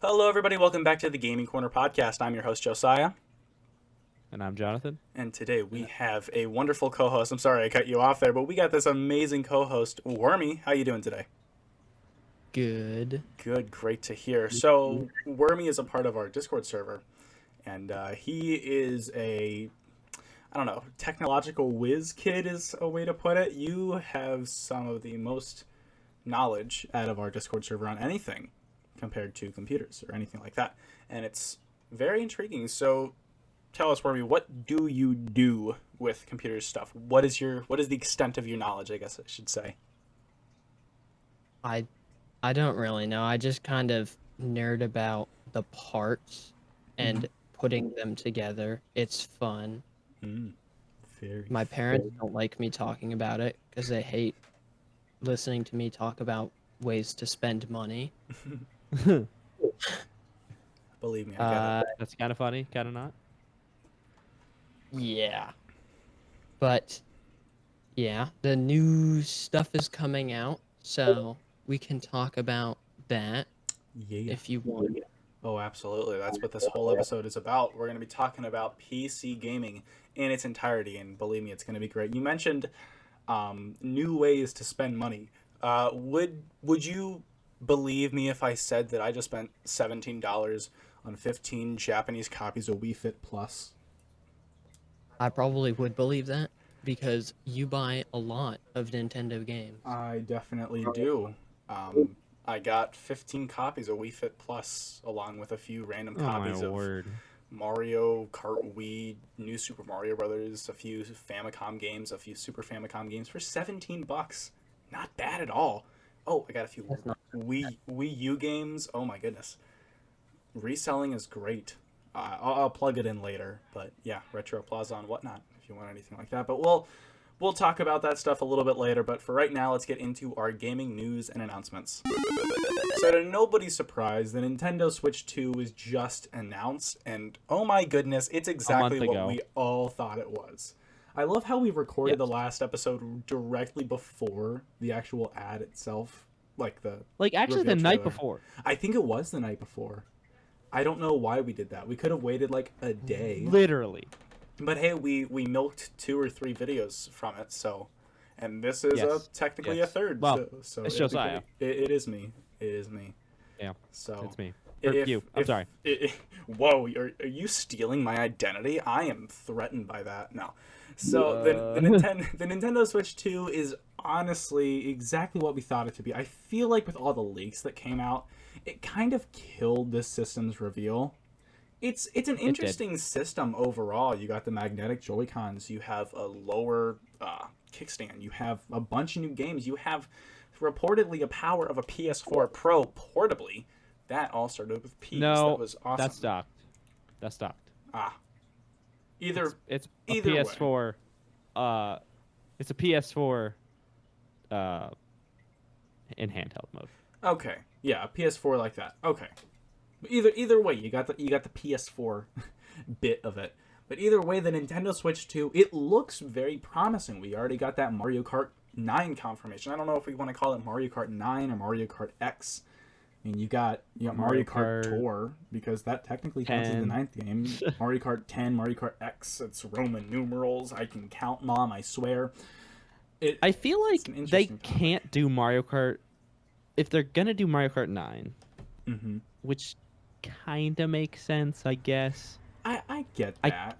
Hello, everybody. Welcome back to the Gaming Corner podcast. I'm your host, Josiah. And I'm Jonathan. And today we have a wonderful co-host. I'm sorry I cut you off there, but we got this amazing co-host, Wormy. How you doing today? Good. Good. Great to hear. So, Wormy is a part of our Discord server, and he is I don't know, technological whiz kid is a way to put it. You have some of the most knowledge out of our Discord server on anything compared to computers or anything like that. And it's very intriguing. So tell us, Wormy, what do you do with computer stuff? What is the extent of your knowledge, I guess I should say? I don't really know. I just kind of nerd about the parts and putting them together. It's fun. My parents don't like me talking about it because they hate listening to me talk about ways to spend money. Believe me, I get it. That's kind of funny, kind of not. Yeah. But, yeah, the new stuff is coming out, so we can talk about that if you want. Oh, absolutely. That's what this whole episode is about. We're going to be talking about PC gaming in its entirety, and believe me, it's going to be great. You mentioned new ways to spend money. Would you believe me if I said that I just spent $17 on 15 Japanese copies of Wii Fit Plus? I probably would believe that because you buy a lot of Nintendo games. I definitely do. I got 15 copies of Wii Fit Plus along with a few random copies of Mario Kart Wii, New Super Mario Brothers, a few Famicom games, a few Super Famicom games for $17. Not bad at all. Oh, I got a few Wii U games. Oh my goodness. Reselling is great. I'll plug it in later, but yeah, Retro Plaza and whatnot if you want anything like that. But we'll talk about that stuff a little bit later. But for right now, let's get into our gaming news and announcements. So to nobody's surprise, the Nintendo Switch 2 was just announced, and oh my goodness, it's exactly what we all thought it was. I love how we recorded the last episode directly before the actual ad itself, actually the night before. I think it was the night before. I don't know why we did that. We could have waited like a day. Literally. But hey, we milked 2 or 3 videos from it, so, and this is technically a third. Well, so it's Josiah. It is me. It is me. Yeah. So it's me. I'm sorry. Whoa, are you stealing my identity? I am threatened by that. No. So the Nintendo Switch 2 is honestly exactly what we thought it to be. I feel like with all the leaks that came out, it kind of killed this system's reveal. It's an interesting system overall. You got the magnetic Joy-Cons. You have a lower kickstand. You have a bunch of new games. You have reportedly a power of a PS4 Pro portably. That all started with P's. No, that was awesome. That's stocked. It's a either PS4. Way. It's a PS4 in handheld mode. Okay. Yeah, a PS4 like that. Okay. Either way, you got the PS4 bit of it. But either way, the Nintendo Switch 2, it looks very promising. We already got that Mario Kart 9 confirmation. I don't know if we want to call it Mario Kart 9 or Mario Kart X. I mean, you got Mario Kart Tour, because that technically counts as the 9th game. Mario Kart 10, Mario Kart X, it's Roman numerals. I can count, Mom, I swear. I feel like they can't do Mario Kart if they're going to do Mario Kart 9, which kind of makes sense, I guess. I get that,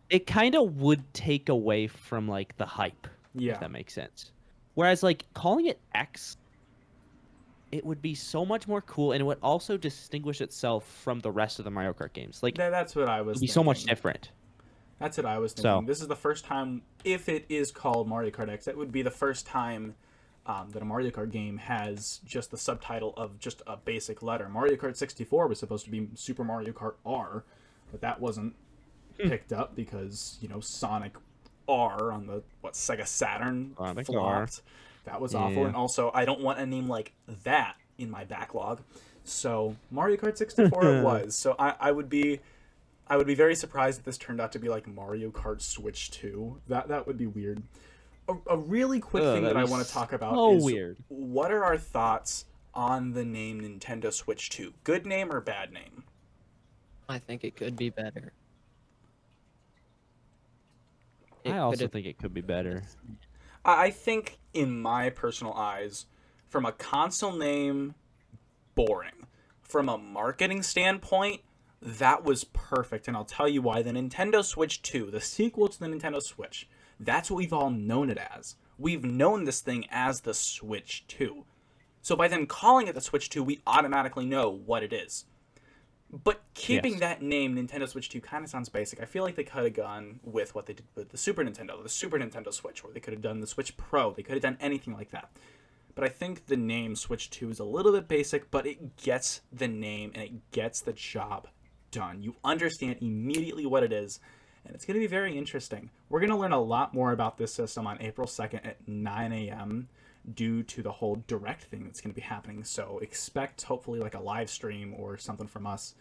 It kind of would take away from, like, the hype, if that makes sense. Whereas, like, calling it X, it would be so much more cool, and it would also distinguish itself from the rest of the Mario Kart games. Like, that's what I was thinking. It would be so much different. That's what I was thinking. This is the first time, if it is called Mario Kart X, it would be the first time that a Mario Kart game has just the subtitle of just a basic letter. Mario Kart 64 was supposed to be Super Mario Kart R, but that wasn't picked up because, Sonic R on the, Sega Saturn flopped. That was awful. And also, I don't want a name like that in my backlog. So Mario Kart 64 it was. So I would be very surprised if this turned out to be like Mario Kart Switch 2. That would be weird. A really quick thing that I want to talk about is weird. What are our thoughts on the name Nintendo Switch 2? Good name or bad name? I think it could be better. I also think it could be better. I think, in my personal eyes, from a console name, boring. From a marketing standpoint, that was perfect, and I'll tell you why. The Nintendo Switch 2, the sequel to the Nintendo Switch, that's what we've all known it as. We've known this thing as the Switch 2. So by them calling it the Switch 2, we automatically know what it is. But keeping that name, Nintendo Switch 2, kind of sounds basic. I feel like they could have gone with what they did with the Super Nintendo Switch, or they could have done the Switch Pro. They could have done anything like that. But I think the name Switch 2 is a little bit basic, but it gets the name and it gets the job done. You understand immediately what it is, and it's going to be very interesting. We're going to learn a lot more about this system on April 2nd at 9 a.m. due to the whole direct thing that's going to be happening. So expect hopefully like a live stream or something from us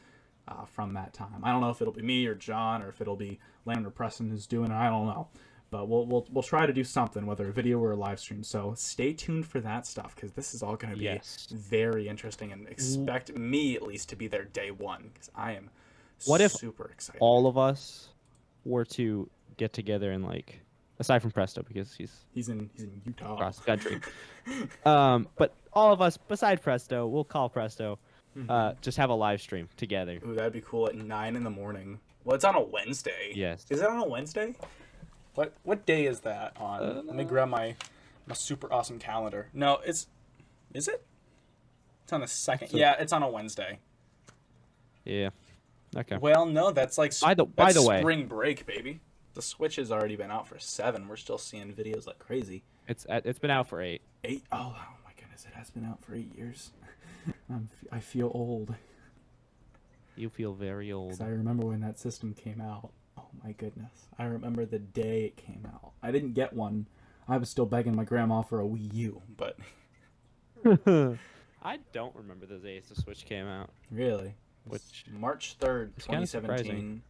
from that time. I don't know if it'll be me or John or if it'll be Landon or Preston who's doing it. I don't know. But we'll try to do something, whether a video or a live stream. So stay tuned for that stuff, because this is all going to be very interesting, and expect me at least to be there day one, because I am super excited. All of us were to get together and, like, aside from Presto, because he's in Utah, across the country. But all of us beside Presto, we'll call Presto, just have a live stream together. Ooh, that'd be cool at 9 in the morning. Well, it's on a Wednesday. Yes. Is it on a Wednesday? What day is that on? Let me grab my super awesome calendar. No, is it? It's on the 2nd. Yeah, it's on a Wednesday. Yeah. Okay. Well, no, that's like by the way, spring break, baby. The Switch has already been out for 7. We're still seeing videos like crazy. It's been out for 8. 8? Oh my goodness, it has been out for 8 years. I feel old. You feel very old. 'Cause I remember when that system came out. Oh my goodness. I remember the day it came out. I didn't get one. I was still begging my grandma for a Wii U, but... I don't remember the day the Switch came out. Really? Which March 3rd, 2017.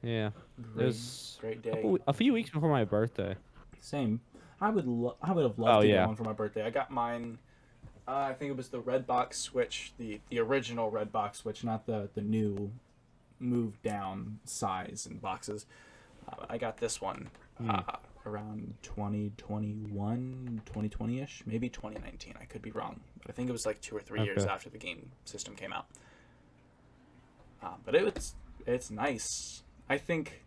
Yeah. Great day. A few weeks before my birthday. Same. I would have loved to get one for my birthday. I got mine... I think it was the red box Switch, the original red box Switch, not the new... moved down size and boxes. I got this one around 2021, 2020-ish, maybe 2019. I could be wrong, but I think it was like 2 or 3 years after the game system came out. But it's nice. I think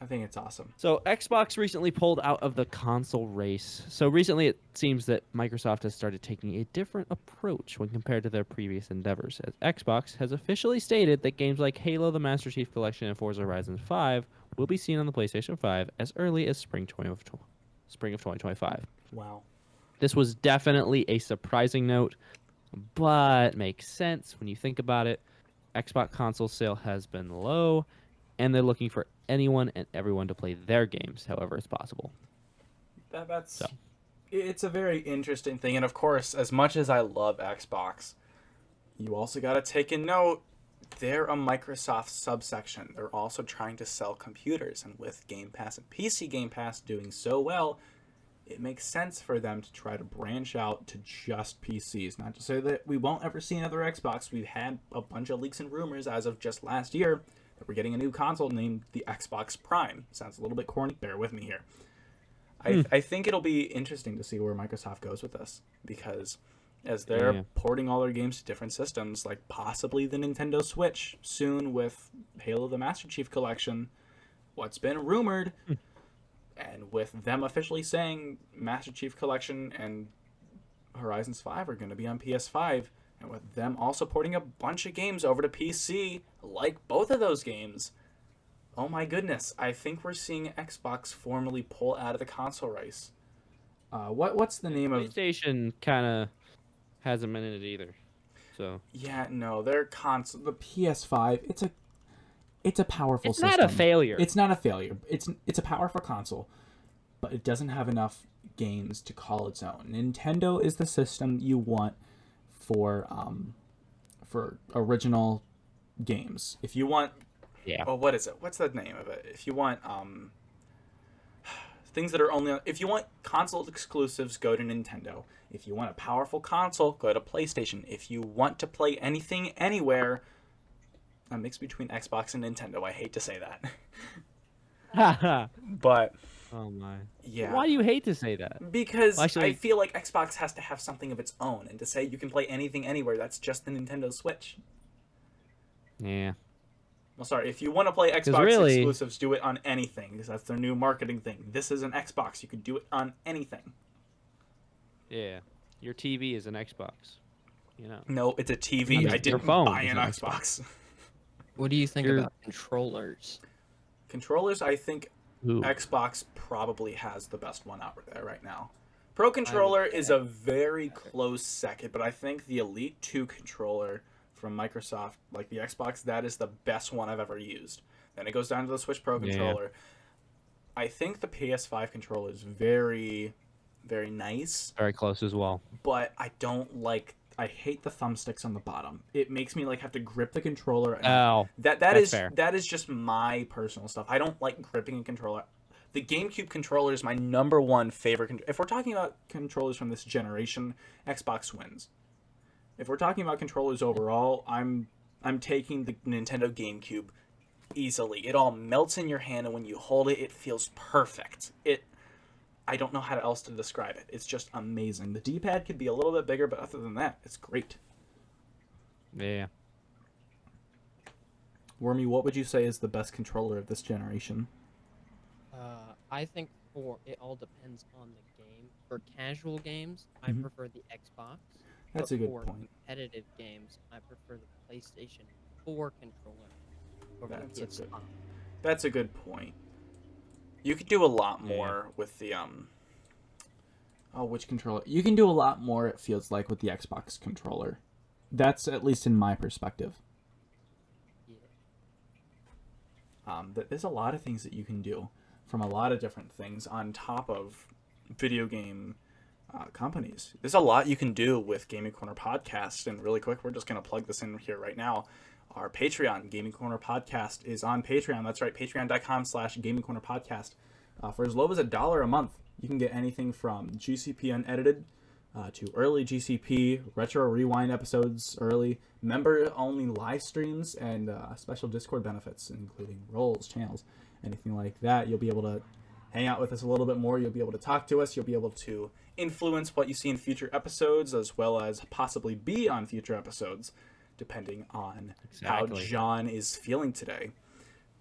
it's awesome. So Xbox recently pulled out of the console race. So recently it seems that Microsoft has started taking a different approach when compared to their previous endeavors, as Xbox has officially stated that games like Halo, the Master Chief Collection, and Forza Horizon 5 will be seen on the PlayStation 5 as early as spring of 2025. Wow. This was definitely a surprising note, but makes sense when you think about it. Xbox console sale has been low, and they're looking for anyone and everyone to play their games however it's possible. It's a very interesting thing, and of course, as much as I love Xbox, you also got to take a note, they're a Microsoft subsection. They're also trying to sell computers, and with Game Pass and PC Game Pass doing so well, it makes sense for them to try to branch out to just PCs. Not to say that we won't ever see another Xbox. We've had a bunch of leaks and rumors as of just last year that we're getting a new console named the Xbox Prime. Sounds a little bit corny. Bear with me here. I think it'll be interesting to see where Microsoft goes with this, because as they're porting all their games to different systems, like possibly the Nintendo Switch soon with Halo the Master Chief Collection, what's been rumored, and with them officially saying Master Chief Collection and Horizons 5 are going to be on PS5, and with them also porting a bunch of games over to PC, like both of those games, oh my goodness, I think we're seeing Xbox formally pull out of the console race. What's the name of... PlayStation kind of hasn't been in it either. So yeah, no, their console, the PS5, it's a powerful system. It's not a failure. It's not a failure. It's a powerful console, but it doesn't have enough games to call its own. Nintendo is the system you want for original games. If you want, what is it? What's the name of it? If you want Things that are only on, if you want console exclusives, go to Nintendo. If you want a powerful console, go to PlayStation. If you want to play anything anywhere, a mix between Xbox and Nintendo. I hate to say that. But oh my. Yeah. Why do you hate to say that? Because well, actually, I feel like Xbox has to have something of its own, and to say you can play anything anywhere, that's just the Nintendo Switch. Yeah. Well, sorry, if you want to play Xbox really... exclusives, do it on anything, because that's their new marketing thing. This is an Xbox. You can do it on anything. Yeah. Your TV is an Xbox. You know. No, it's a TV. I didn't buy an Xbox. What do you think about controllers? Controllers, I think Xbox probably has the best one out there right now. Pro Controller is a very close second, but I think the Elite 2 controller from Microsoft, like the Xbox, that is the best one I've ever used. Then it goes down to the Switch Pro controller. I think the PS5 controller is very, very nice. Very close as well. But I hate the thumbsticks on the bottom. It makes me have to grip the controller. And that is just my personal stuff. I don't like gripping a controller. The GameCube controller is my number one favorite. If we're talking about controllers from this generation, Xbox wins. If we're talking about controllers overall, I'm taking the Nintendo GameCube easily. It all melts in your hand, and when you hold it, it feels perfect. I don't know how else to describe it. It's just amazing. The D-pad could be a little bit bigger, but other than that, it's great. Yeah. Wormy, what would you say is the best controller of this generation? I think it all depends on the game. For casual games, I prefer the Xbox. That's a good point. For competitive games, I prefer the PlayStation 4 controller. That's a good point. You could do a lot more with the which controller? You can do a lot more, it feels like, with the Xbox controller. That's at least in my perspective. Yeah. There's a lot of things that you can do from a lot of different things on top of video game companies. There's a lot you can do with Gaming Corner Podcast, and really quick, we're just going to plug this in here right now. Our Patreon, Gaming Corner Podcast, is on Patreon. That's right, patreon.com/Gaming Corner Podcast. For as low as $1 a month, you can get anything from GCP Unedited to early GCP, Retro Rewind episodes early, member-only live streams, and special Discord benefits, including roles, channels, anything like that. You'll be able to hang out with us a little bit more. You'll be able to talk to us. You'll be able to influence what you see in future episodes, as well as possibly be on future episodes, depending on how John is feeling today.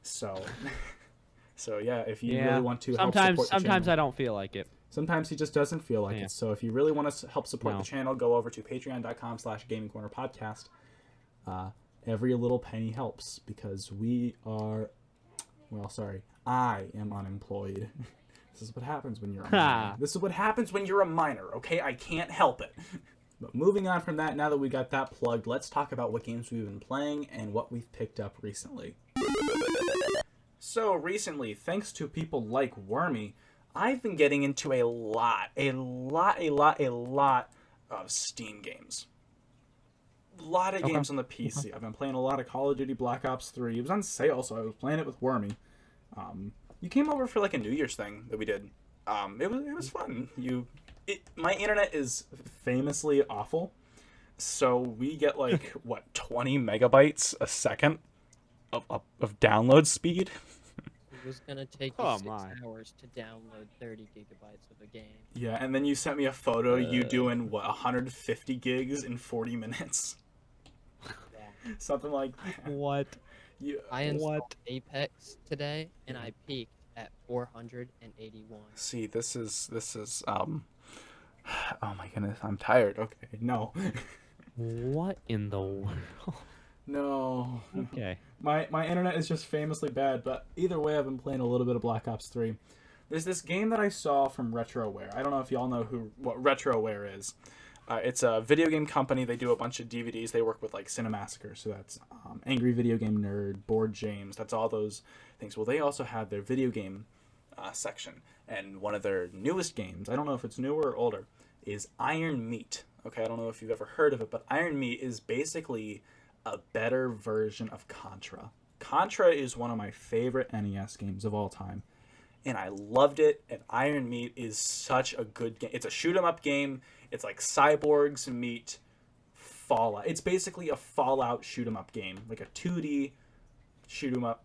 So yeah, if you really want to help support the sometimes channel, I don't feel like it. Sometimes he just doesn't feel like it. So if you really want to help support the channel, go over to patreon.com/Gaming Corner Podcast. Every little penny helps, because I am unemployed. This is what happens when you're a minor. This is what happens when you're a minor, okay? I can't help it. But moving on from that, now that we got that plugged, let's talk about what games we've been playing and what we've picked up recently. So recently, thanks to people like Wormy, I've been getting into a lot of Steam games. A lot of games on the PC. I've been playing a lot of Call of Duty Black Ops 3. It was on sale, so I was playing it with Wormy. You came over for a New Year's thing that we did. It was fun. My internet is famously awful, so we get 20 megabytes a second of download speed. It was gonna take you 6 hours to download 30 gigabytes of a game. Yeah, and then you sent me a photo you doing 150 gigs in 40 minutes. Yeah. Something like that. What? I installed Apex today, and I peaked at 481. See, this is oh my goodness, I'm tired. Okay, no. What in the world? No. Okay. My internet is just famously bad, but either way, I've been playing a little bit of Black Ops 3. There's this game that I saw from RetroWare. I don't know if y'all know what RetroWare is. It's a video game company. They do a bunch of DVDs. They work with Cinemassacre, so that's Angry Video Game Nerd, Board James. That's all those things. Well, they also have their video game section, and one of their newest games, I don't know if it's newer or older, is Iron Meat. Okay, I don't know if you've ever heard of it, but Iron Meat is basically a better version of Contra. Contra is one of my favorite NES games of all time. and I loved it. And Iron Meat is such a good game. It's a shoot 'em up game. It's like Cyborgs meet Fallout. It's basically a Fallout shoot 'em up game, like a 2D shoot 'em up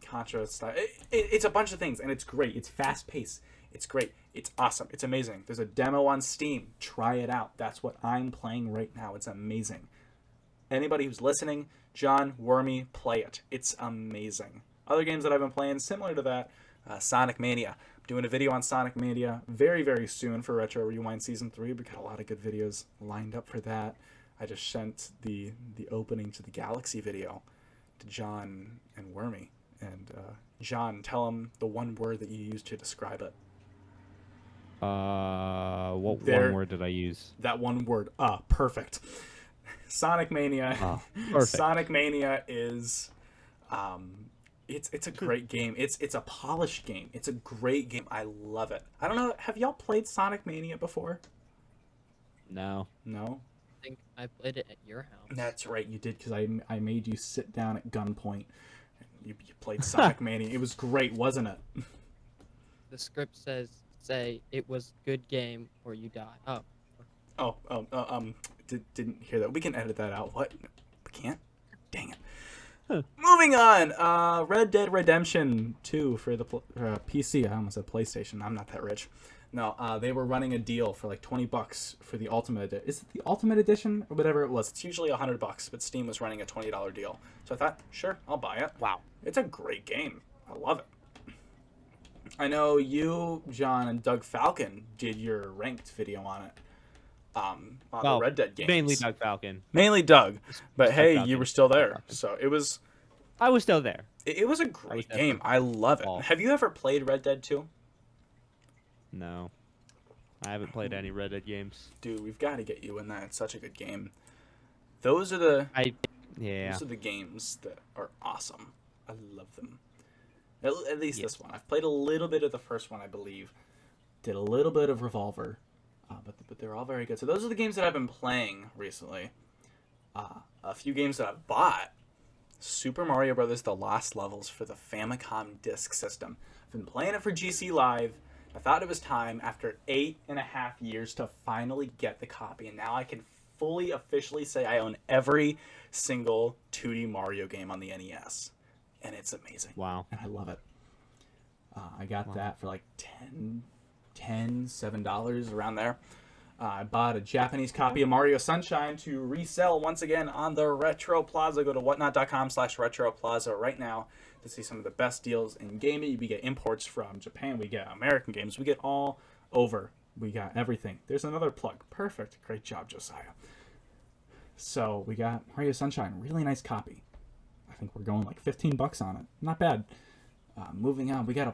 Contra style. It's a bunch of things, and it's great. It's fast paced. It's great. It's awesome. It's amazing. There's a demo on Steam. Try it out. That's what I'm playing right now. It's amazing. Anybody who's listening, John, Wormy, play it. It's amazing. Other games that I've been playing similar to that, Sonic Mania. I'm doing a video on Sonic Mania very, very soon for Retro Rewind Season 3. We got a lot of good videos lined up for that. I just sent the opening to the Galaxy video to John and Wormy. And John, tell him the one word that you used to describe it. One word did I use? That one word. Perfect. Sonic Mania. Perfect. Sonic Mania is, it's a great game. It's a polished game. It's a great game. I love it. I don't know. Have y'all played Sonic Mania before? No. No. I think I played it at your house. That's right, you did, because I made you sit down at gunpoint. You played Sonic Mania. It was great, wasn't it? The script says, say it was good game or you die. Didn't hear that. We can edit that out. What? We can't? Dang it. Huh. Moving on. Red Dead Redemption 2 for the PC. I almost said PlayStation. I'm not that rich. No, they were running a deal for like $20 for the Ultimate Edition. Is it the Ultimate Edition or whatever it was? It's usually $100, but Steam was running a $20 deal. So I thought, sure, I'll buy it. Wow. It's a great game. I love it. I know you, John, and Doug Falcon did your ranked video on it. On the Red Dead games. Mainly Doug Falcon. Mainly Doug. But hey, Falcon. You were still there. So it was... I was still there. It was a great game. I love it. Have you ever played Red Dead 2? No. I haven't played any Red Dead games. Dude, we've got to get you in that. It's such a good game. Those are the... Those are the games that are awesome. I love them. At least this one. I've played a little bit of the first one, I believe. Did a little bit of Revolver. But they're all very good. So those are the games that I've been playing recently. A few games that I've bought. Super Mario Bros. The Lost Levels for the Famicom Disk System. I've been playing it for GC Live. I thought it was time, after 8.5 years, to finally get the copy. And now I can fully, officially say I own every single 2D Mario game on the NES. And it's amazing. Wow. And I love it. I got that for like $7 around there. I bought a Japanese copy of Mario Sunshine to resell once again on the Retro Plaza. Go to whatnot.com/Retro Plaza right now to see some of the best deals in gaming. We get imports from Japan. We get American games. We get all over. We got everything. There's another plug. Perfect. Great job, Josiah. So we got Mario Sunshine. Really nice copy. I think we're going like $15 on it. Not bad. Moving on. I got a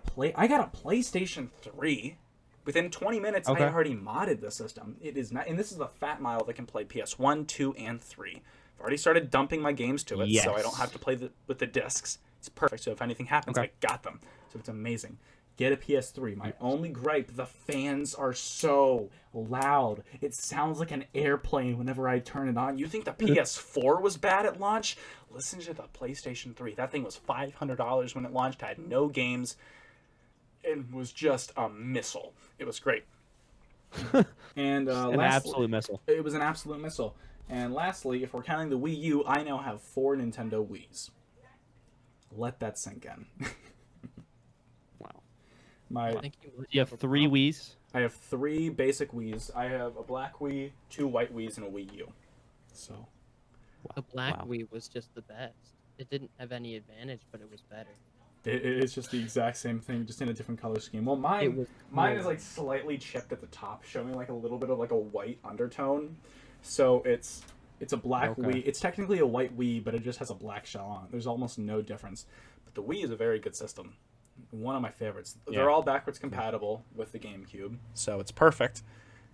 PlayStation 3. Within 20 minutes, I already modded the system. It is not, and this is a fat mile that can play PS1, 2, and 3. I've already started dumping my games to it, so I don't have to play with the discs. It's perfect. So if anything happens, I got them. So it's amazing. Get a PS3. My only gripe, the fans are so loud. It sounds like an airplane whenever I turn it on. You think the PS4 was bad at launch? Listen to the PlayStation 3. That thing was $500 when it launched. I had no games. It was just a missile. It was great. And an absolute missile. It was an absolute missile. And lastly, if we're counting the Wii U, I now have 4 Nintendo Wiis. Let that sink in. Wow. You have 3 Wiis? I have 3 basic Wiis. I have a black Wii, 2 white Wiis, and a Wii U. So, the black Wii was just the best. It didn't have any advantage, but it was better. It's just the exact same thing, just in a different color scheme. Well, mine is like slightly chipped at the top, showing like a little bit of like a white undertone. So it's a black Wii. It's technically a white Wii, but it just has a black shell on it. There's almost no difference. But the Wii is a very good system. One of my favorites. Yeah. They're all backwards compatible with the GameCube, so it's perfect.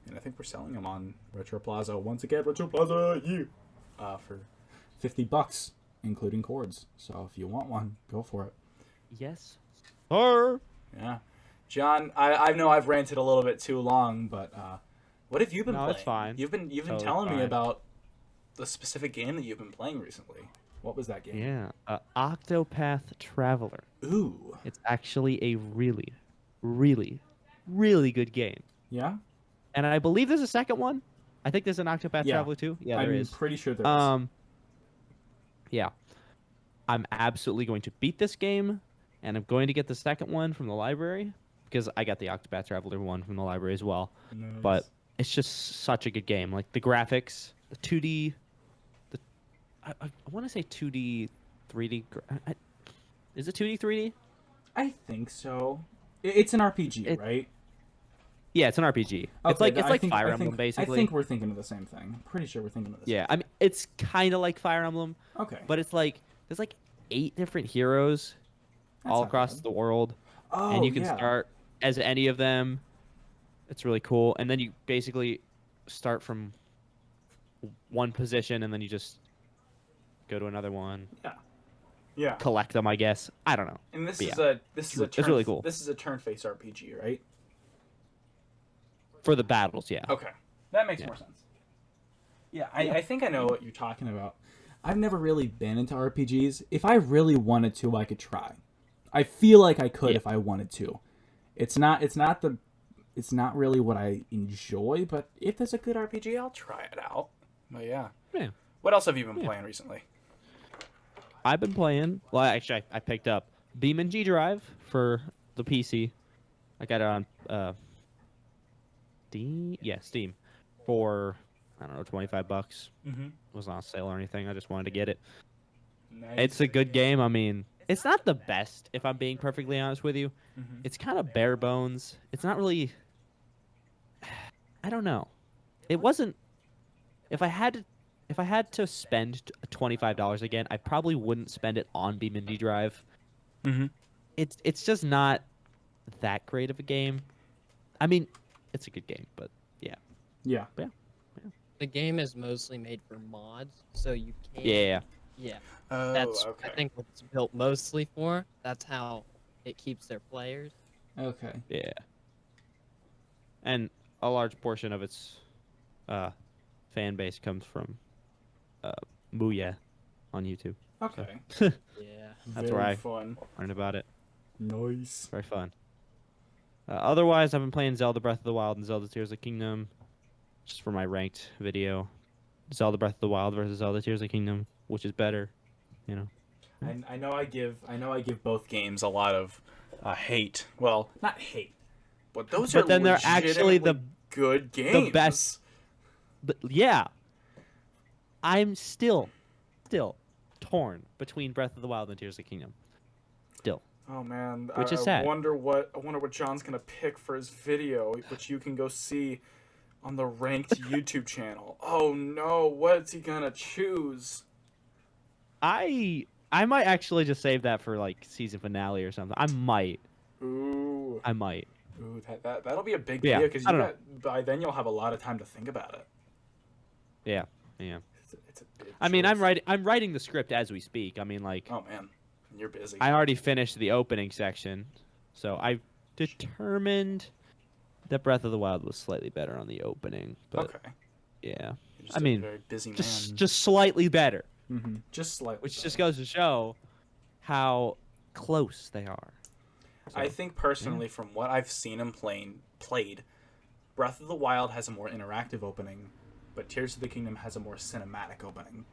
And I think we're selling them on Retro Plaza once again. Retro Plaza, for $50, including cords. So if you want one, go for it. Yes. Yeah. John, I know I've ranted a little bit too long, but what have you been playing? No, it's fine. You've been telling me about the specific game that you've been playing recently. What was that game? Yeah, Octopath Traveler. Ooh. It's actually a really, really, really good game. Yeah? And I believe there's a second one. I think there's an Octopath Yeah. Traveler too. Yeah, there I'm is. pretty sure there is. Yeah. I'm absolutely going to beat this game, and I'm going to get the second one from the library because I got the Octopath Traveler one from the library as well. Nice. But it's just such a good game. Like the graphics, the 2D, I want to say 2D, 3D. Is it 2D, 3D? I think so. It's an RPG, right? Yeah, it's an RPG. Okay, it's like Fire Emblem, basically. I think we're thinking of the same thing. I'm pretty sure we're thinking of the same thing. I mean, it's kind of like Fire Emblem. Okay. But it's like, there's like 8 different heroes all across the world. Oh, and you can start as any of them. It's really cool. And then you basically start from one position, and then you just go to another one. Yeah. Collect them, I guess. I don't know. And this it's really cool. This is a turn-based RPG, right? For the battles, yeah. Okay. That makes more sense. Yeah, I think I know what you're talking about. I've never really been into RPGs. If I really wanted to, I could try. I feel like I could if I wanted to. It's not really what I enjoy, but if there's a good RPG, I'll try it out. But yeah. What else have you been playing recently? I've been playing. Well, actually, I picked up BeamNG Drive for the PC. I got it on Steam for, I don't know, $25. Mm-hmm. It wasn't on sale or anything. I just wanted to get it. Nice. It's a good game. I mean, it's not the best, if I'm being perfectly honest with you. Mm-hmm. It's kind of bare bones. It's not really, I don't know. It wasn't, if I had to spend $25 again, I probably wouldn't spend it on BeamNG Drive. Mm-hmm. It's just not that great of a game. I mean, it's a good game, but yeah. Yeah. The game is mostly made for mods, so you can't. Yeah. Oh, That's okay. I think what it's built mostly for. That's how it keeps their players. Okay. Yeah. And a large portion of its fan base comes from Muya on YouTube. Okay. Yeah. That's where I learned about it. Nice. Very fun. Otherwise, I've been playing Zelda Breath of the Wild and Zelda Tears of the Kingdom, just for my ranked video. Zelda Breath of the Wild versus Zelda Tears of the Kingdom, which is better, you know. I know I give both games a lot of hate. Well, not hate, but those are. But then they're actually the good games. The best. Yeah. I'm still torn between Breath of the Wild and Tears of the Kingdom. Still. Oh man, which is I sad. wonder what John's gonna pick for his video, which you can go see on the ranked YouTube channel. Oh no, what's he gonna choose? I might actually just save that for like season finale or something. I might. Ooh. I might. Ooh, that'll be a big Yeah, video because by then you'll have a lot of time to think about it. Yeah. It's a big I mean, choice. I'm writing the script as we speak. I mean, like. Oh man, you're busy. I already finished the opening section, so I determined that Breath of the Wild was slightly better on the opening. But okay. Yeah. I mean, very busy man. Just slightly better. Mm-hmm. Just slightly. Which better. just goes to show how close they are. So, I think personally, from what I've seen and played, Breath of the Wild has a more interactive opening, but Tears of the Kingdom has a more cinematic opening.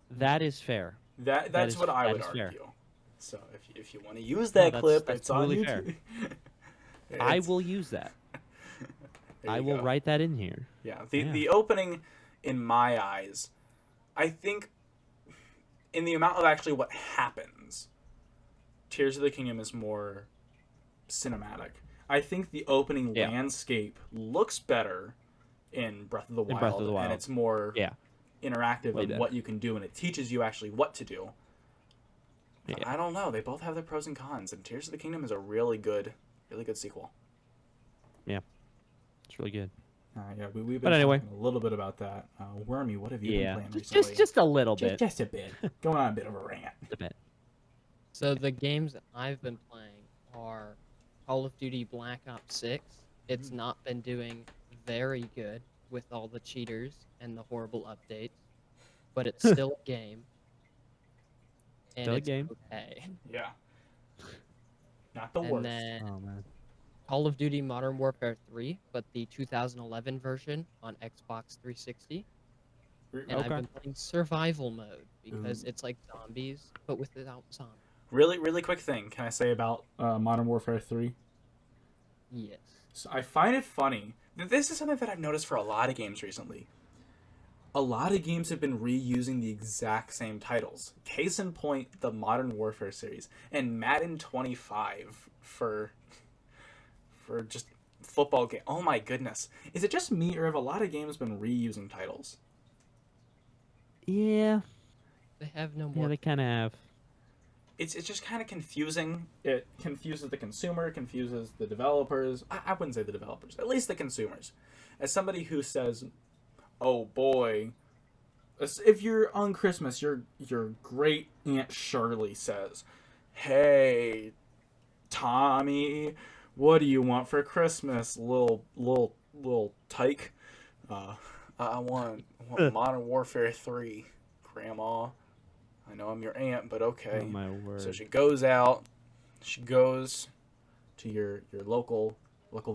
That is fair. That's what I would argue. Fair. So if you want to use that clip, that's it's on totally YouTube. I will use that. I will write that in here. Yeah. The opening, in my eyes, I think, in the amount of actually what happens, Tears of the Kingdom is more cinematic. I think the opening landscape looks better in Breath of the Wild, and it's more interactive in what you can do, and it teaches you actually what to do. But I don't know. They both have their pros and cons, and Tears of the Kingdom is a really good sequel. Yeah, it's really good. We've been talking a little bit about that. Wormy, what have you been playing recently? Just a little bit. Just a bit. Going on a bit of a rant. A bit. So the games that I've been playing are Call of Duty Black Ops 6. It's not been doing very good with all the cheaters and the horrible updates. but it's still a game. And Still a it's game. okay. Yeah. Not the And worst. then Oh man. Call of Duty Modern Warfare 3, but the 2011 version on Xbox 360. And I've been playing survival mode because it's like zombies, but without zombies. Really quick thing can I say about Modern Warfare 3? Yes. So I find it funny. This is something that I've noticed for a lot of games recently. A lot of games have been reusing the exact same titles. Case in point, the Modern Warfare series. And Madden 25 for just football game. Oh my goodness. Is it just me, or have a lot of games been reusing titles? Yeah. They have no more. Yeah, they kind of have. It's just kind of confusing. It confuses the consumer, confuses the developers. I wouldn't say the developers, at least the consumers. As somebody who says, oh boy, if you're on Christmas, your great Aunt Shirley says, hey, Tommy, what do you want for Christmas, little tyke? I want Modern Warfare 3, Grandma. I know I'm your aunt, but okay. Oh my word. So she goes out. She goes to your local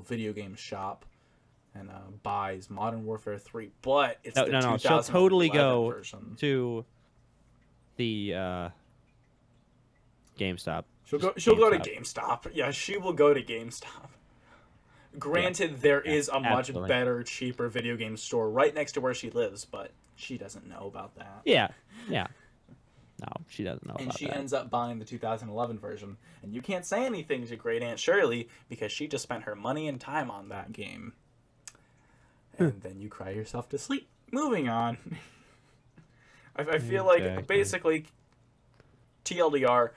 video game shop and buys Modern Warfare 3. But it's the 2011 She'll totally go version. to the GameStop. She'll go to GameStop. Yeah, she will go to GameStop. Granted, there is a much better, cheaper video game store right next to where she lives, but she doesn't know about that. Yeah. No, she doesn't know about that. And she ends up buying the 2011 version. And you can't say anything to Great Aunt Shirley because she just spent her money and time on that game. And then you cry yourself to sleep. Moving on. I feel like, basically, TLDR,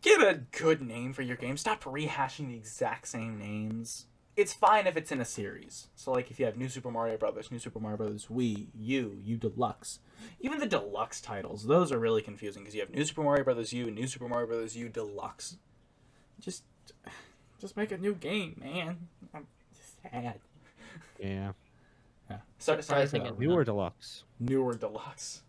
get a good name for your game. Stop rehashing the exact same names. It's fine if it's in a series. So, like, if you have New Super Mario Brothers, New Super Mario Brothers Wii, U Deluxe. Even the Deluxe titles, those are really confusing because you have New Super Mario Brothers U and New Super Mario Brothers U Deluxe. Just make a new game, man. I'm sad. Yeah. Sorry for that. Newer Deluxe. Newer Deluxe.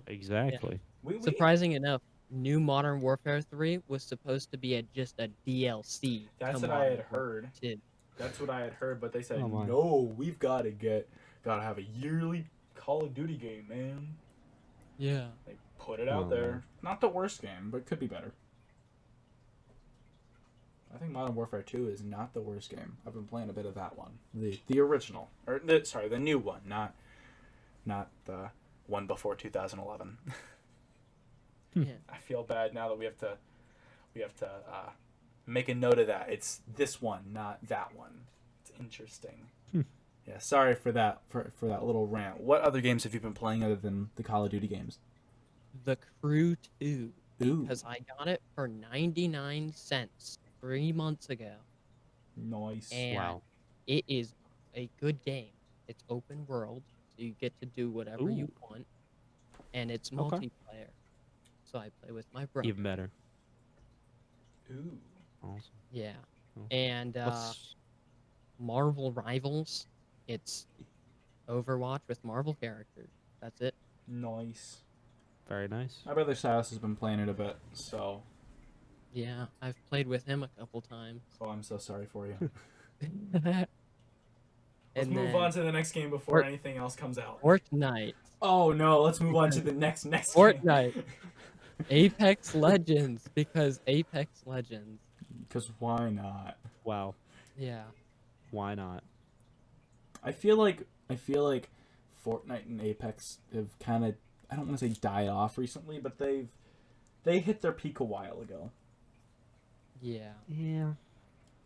Exactly. Yeah. Surprising enough, New Modern Warfare 3 was supposed to be just a DLC. That's what I had heard. That's what I had heard, but they said, no, we've got to have a yearly Call of Duty game, man. Yeah. They put it out there. Not the worst game, but it could be better. I think Modern Warfare 2 is not the worst game. I've been playing a bit of that one. The original. The new one, not the one before 2011. Yeah. I feel bad now that we have to make a note of that. It's this one, not that one. It's interesting. Yeah, sorry for that little rant. What other games have you been playing other than the Call of Duty games? The Crew 2. Ooh. Because I got it for 99 cents 3 months ago. Nice. And it is a good game. It's open world, so you get to do whatever you want. And it's multiplayer. So I play with my brother. Even better. Ooh. Awesome. Yeah. And Marvel Rivals. It's Overwatch with Marvel characters. That's it. Nice. Very nice. My brother Silas has been playing it a bit, so... Yeah, I've played with him a couple times. Oh, I'm so sorry for you. Let's move on to the next game before anything else comes out. Fortnite. Oh no, let's move on to the next Fortnite. game. Apex Legends, because Apex Legends. Because why not? Wow. Yeah. Why not? I feel like Fortnite and Apex have kind of, I don't want to say died off recently, but they hit their peak a while ago. Yeah. Yeah.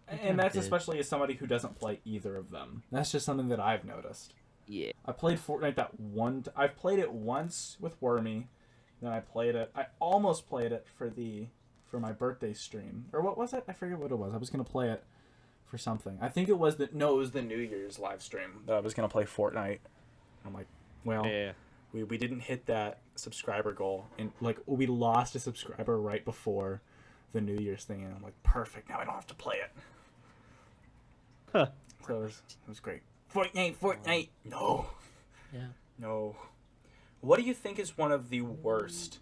And that's especially as somebody who doesn't play either of them. That's just something that I've noticed. Yeah. I played Fortnite I've played it once with Wormy. Then I almost played it for my birthday stream. Or what was it? I forget what it was. I was going to play it for something. I think it was the New Year's live stream that I was going to play Fortnite. I'm like, well, yeah. we didn't hit that subscriber goal. And like we lost a subscriber right before the New Year's thing. And I'm like, perfect. Now I don't have to play it. Huh. So it was great. Fortnite. No. Yeah. No. What do you think is one of the worst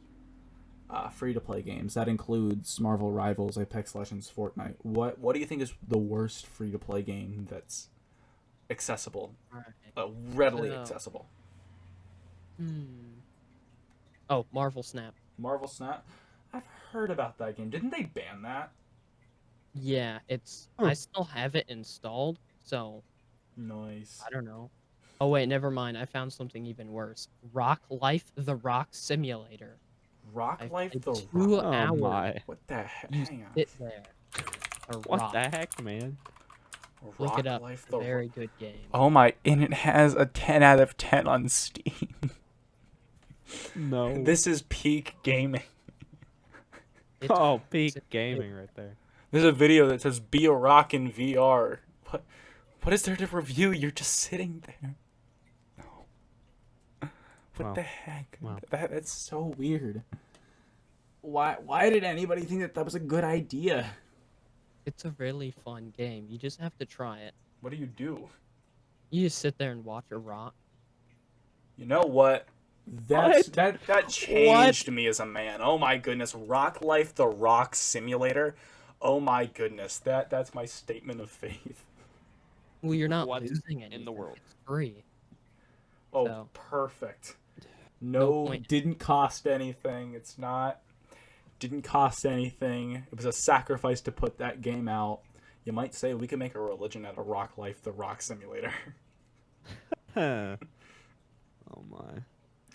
free-to-play games? That includes Marvel Rivals, Apex Legends, Fortnite. What do you think is the worst free-to-play game that's accessible, readily accessible? Oh, Marvel Snap. Marvel Snap? I've heard about that game. Didn't they ban that? Yeah, I still have it installed, so Nice. I don't know. Oh wait, never mind. I found something even worse. Rock Life: The Rock Simulator. Rock Life the 2 Rock. Oh hours. my. What the heck? You Hang on. sit there. A What rock. the heck, man? Look Rock it up. Life It's a the very good game. Oh my, and it has a 10 out of 10 on Steam. No. This is peak gaming. Oh, peak gaming right there. There's a video that says "Be a Rock in VR." What is there to review? You're just sitting there. No. What the heck? Wow. That's so weird. Why did anybody think that was a good idea? It's a really fun game. You just have to try it. What do you do? You just sit there and watch a rock. You know what? That changed me as a man. Oh my goodness. Rock Life the Rock Simulator. Oh my goodness. That's my statement of faith. Well, you're not What losing anything. in the world? It's free. Oh, So. perfect. No No, point. didn't cost anything. Didn't cost anything. It was a sacrifice to put that game out. You might say we could make a religion out of Rock Life the Rock Simulator. Oh my.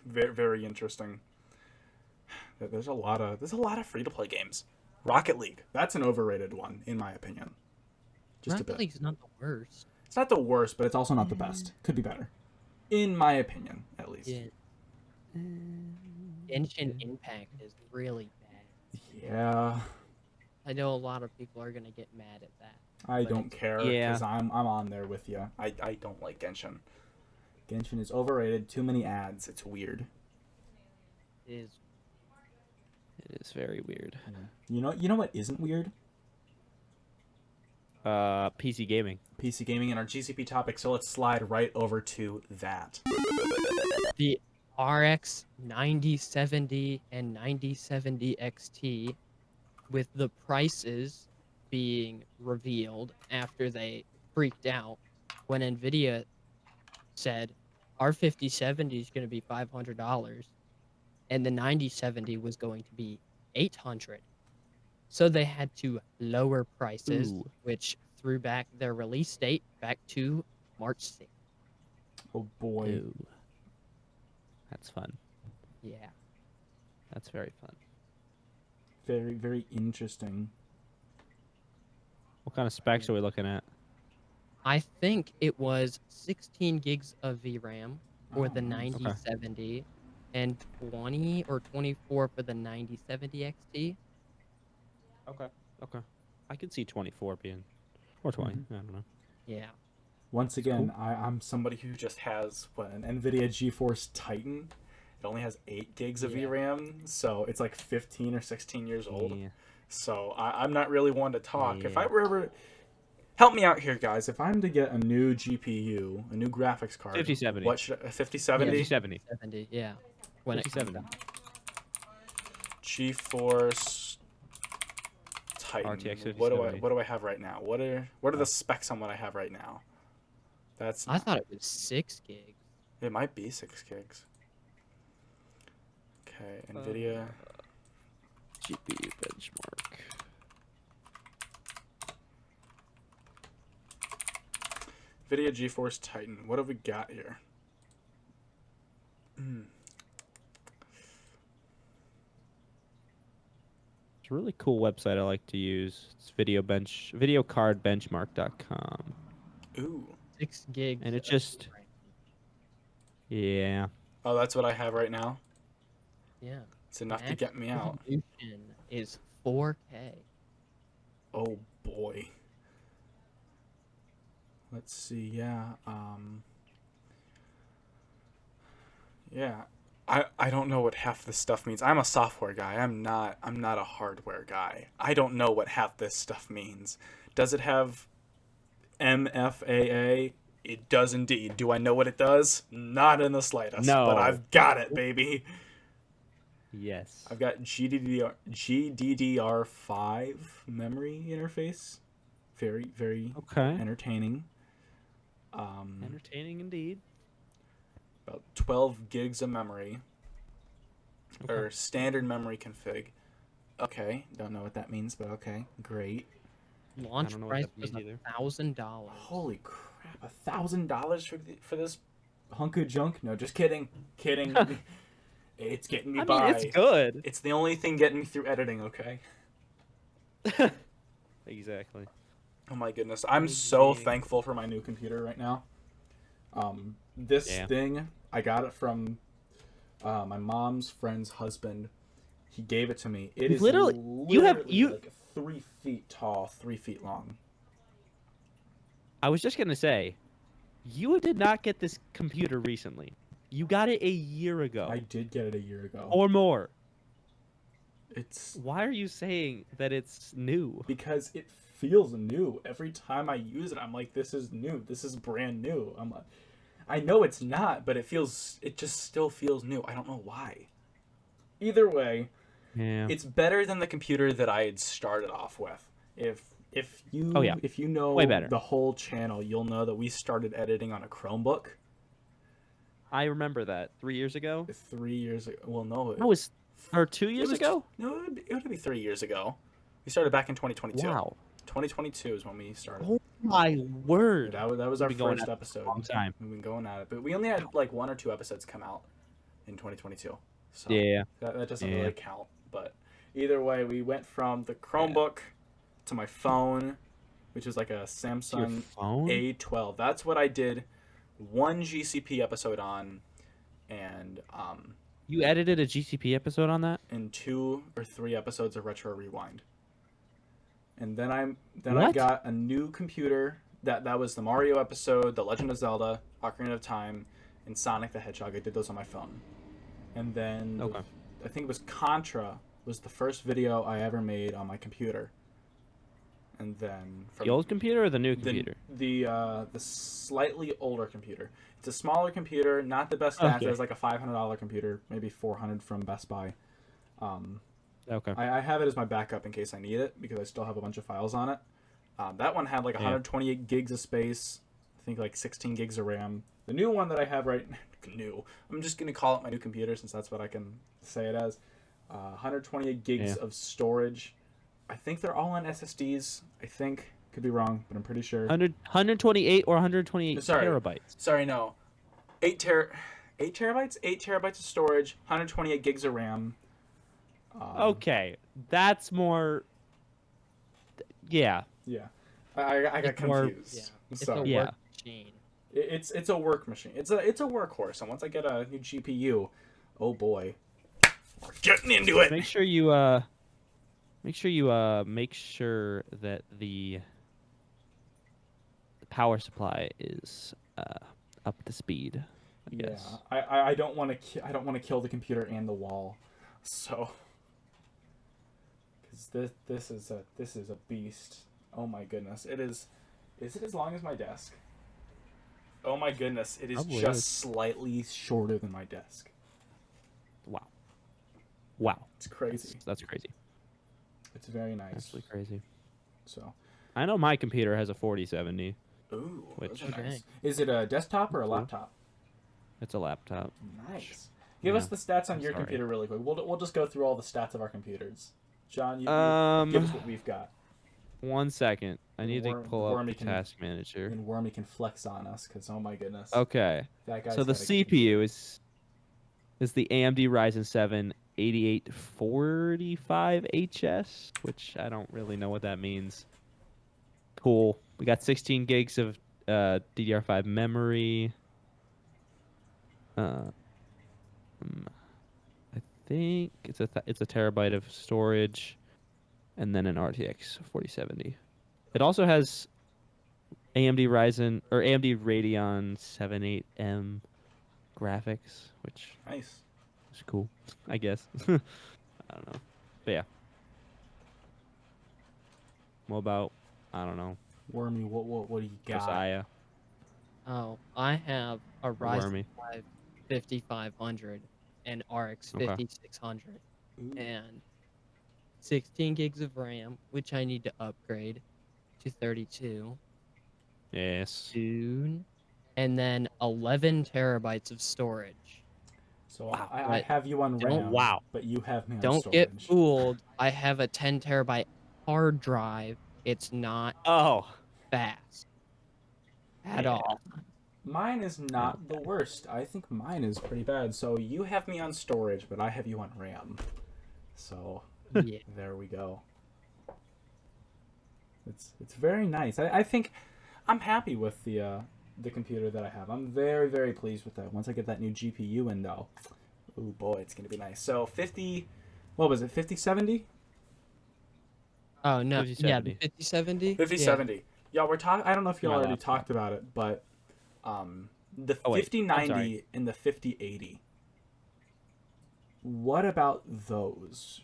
Very, very interesting. There's a lot of free-to-play games. Rocket League, that's an overrated one in my opinion. Just Rocket a bit. League's not the worst. It's not the worst, but it's also not the best. Could be better, in my opinion, at least. Yeah. Genshin Impact is really bad. Yeah. I know a lot of people are gonna get mad at that. I don't care Yeah. because I'm on there with you. I don't like Genshin. Genshin is overrated. Too many ads. It's weird. It is very weird. You know what isn't weird? PC gaming. PC gaming and our GCP topic. So let's slide right over to that. The RX 9070 and 9070 XT, with the prices being revealed after they freaked out when Nvidia said our 5070 is going to be $500 and the 9070 was going to be $800. So they had to lower prices, which threw back their release date back to March 6th. Oh boy. Ooh. That's fun. Yeah. That's very fun. Very, very interesting. What kind of specs are we looking at? I think it was 16 gigs of VRAM for the nice. 9070 and 20 or 24 for the 9070 XT. Okay. I could see 24 being, or 20. I don't know. Yeah. Once again, I'm somebody who just has an NVIDIA GeForce Titan. It only has 8 gigs of VRAM, so it's like 15 or 16 years old. Yeah. So I'm not really one to talk. Yeah. If I were ever... Help me out here, guys. If I'm to get a new GPU, a new graphics card... 5070. What should... 5070? Yeah, 5070. 70, yeah. When 5070. GeForce Titan. RTX 5070. What do I have right now? What are the specs on what I have right now? I thought it was 6 gigs. It might be 6 gigs. Okay, NVIDIA. GPU benchmark. NVIDIA GeForce Titan. What have we got here? It's a really cool website I like to use. It's videocardbenchmark.com. Ooh. 6 gigs. And it just... Yeah. Oh, that's what I have right now? Yeah. It's enough to get me out. Resolution is 4K. Oh, boy. Let's see, yeah. Yeah. I don't know what half this stuff means. I'm a software guy. I'm not a hardware guy. I don't know what half this stuff means. Does it have MFAA It does indeed. Do I know what it does? Not in the slightest. No. But I've got it, baby. Yes. I've got GDDR5 memory interface. Very, very entertaining. Entertaining indeed. About 12 gigs of memory. Or standard memory config. Okay, don't know what that means, but okay, great. Launch price was $1,000. Holy crap, $1,000 for this hunk of junk? No, just kidding. Kidding. It's getting me by. It's good. It's the only thing getting me through editing, okay? Exactly. Oh my goodness. I'm so thankful for my new computer right now. This thing, I got it from my mom's friend's husband. He gave it to me. It is literally like 3 feet tall, 3 feet long. I was just gonna say, you did not get this computer recently. You got it a year ago. I did get it a year ago. Or more. It's. Why are you saying that it's new? Because it feels new. Every time I use it, I'm like, this is new. This is brand new. I'm like, I know it's not, but it just still feels new. I don't know why. Either way, it's better than the computer that I had started off with. If you know way better. The whole channel, you'll know that we started editing on a Chromebook. I remember that 3 years ago. 3 years ago. Well, no, or 2 years ago. No, it would be 3 years ago. We started back in 2022. Wow. 2022 is when we started. Oh my word! That was our first episode. Long time. We've been going at it, but we only had like 1 or 2 episodes come out in 2022. So that doesn't really count. But either way, we went from the Chromebook to my phone, which is like a Samsung A12. That's what I did 1 GCP episode on, and you edited a GCP episode on that, and 2 or 3 episodes of Retro Rewind. And then I got a new computer. That was the Mario episode, The Legend of Zelda, Ocarina of Time, and Sonic the Hedgehog. I did those on my phone. And then I think it was Contra was the first video I ever made on my computer. And then the old computer or the new computer? The slightly older computer. It's a smaller computer, not the best stats. It's like a $500 computer, maybe $400 from Best Buy. I have it as my backup in case I need it because I still have a bunch of files on it. That one had like 128 gigs of space. I think like 16 gigs of RAM. The new one that I have new. I'm just gonna call it my new computer since that's what I can say it as. 128 gigs of storage. I think they're all on SSDs. I think, could be wrong, but I'm pretty sure. 128 or 128 terabytes. Sorry, no. 8 terabytes. 8 terabytes of storage. 128 gigs of RAM. Okay, that's more. Yeah. Yeah, I got confused. It's a work machine. It's a work machine. It's a workhorse. And once I get a new GPU, oh boy, we're getting into it. Make sure that the power supply is up to speed. I guess. I don't want to kill the computer and the wall, so because this is a beast. Oh my goodness, it is. Is it as long as my desk? Oh my goodness, it is just slightly shorter than my desk. Wow. It's crazy. That's crazy. It's very nice. Absolutely crazy. So, I know my computer has a 4070. Ooh, which nice. Is it a desktop or a laptop? It's a laptop. Nice. Give us the stats on your computer really quick. We'll just go through all the stats of our computers. John, you give us what we've got. 1 second. I need to pull up the task manager. And Wormy can flex on us, because oh my goodness. Okay. So the CPU is the AMD Ryzen 7 8845HS, which I don't really know what that means. Cool. We got 16 gigs of DDR5 memory. I think it's a terabyte of storage, and then an RTX 4070. It also has AMD Radeon 78M graphics, which nice. Is cool, I guess. I don't know, but yeah. What about, I don't know, Wormy? What do you got? Josiah. Oh, I have a Ryzen Wormy. 5 5500, an RX Okay. 5600, and 16 gigs of RAM, which I need to upgrade to 32 Yes. soon, and then 11 terabytes of storage. So Wow. I have you on Don't- RAM, but you have me on Don't storage. get fooled. I have a 10 terabyte hard drive. It's not Oh. fast at Yeah. all. Mine is not the worst. I think mine is pretty bad. So you have me on storage, but I have you on RAM. So Yeah. there we go. It's very nice. I think I'm happy with the computer that I have. I'm very, very pleased with that. Once I get that new GPU in though, oh boy, it's gonna be nice. So 50, what was it? 5070? Oh no, 5070. yeah, the 5070. 5070. Y'all, we're talking. I don't know if y'all My already laptop. talked about it, but the Oh, wait. 5090 and the 5080. What about those?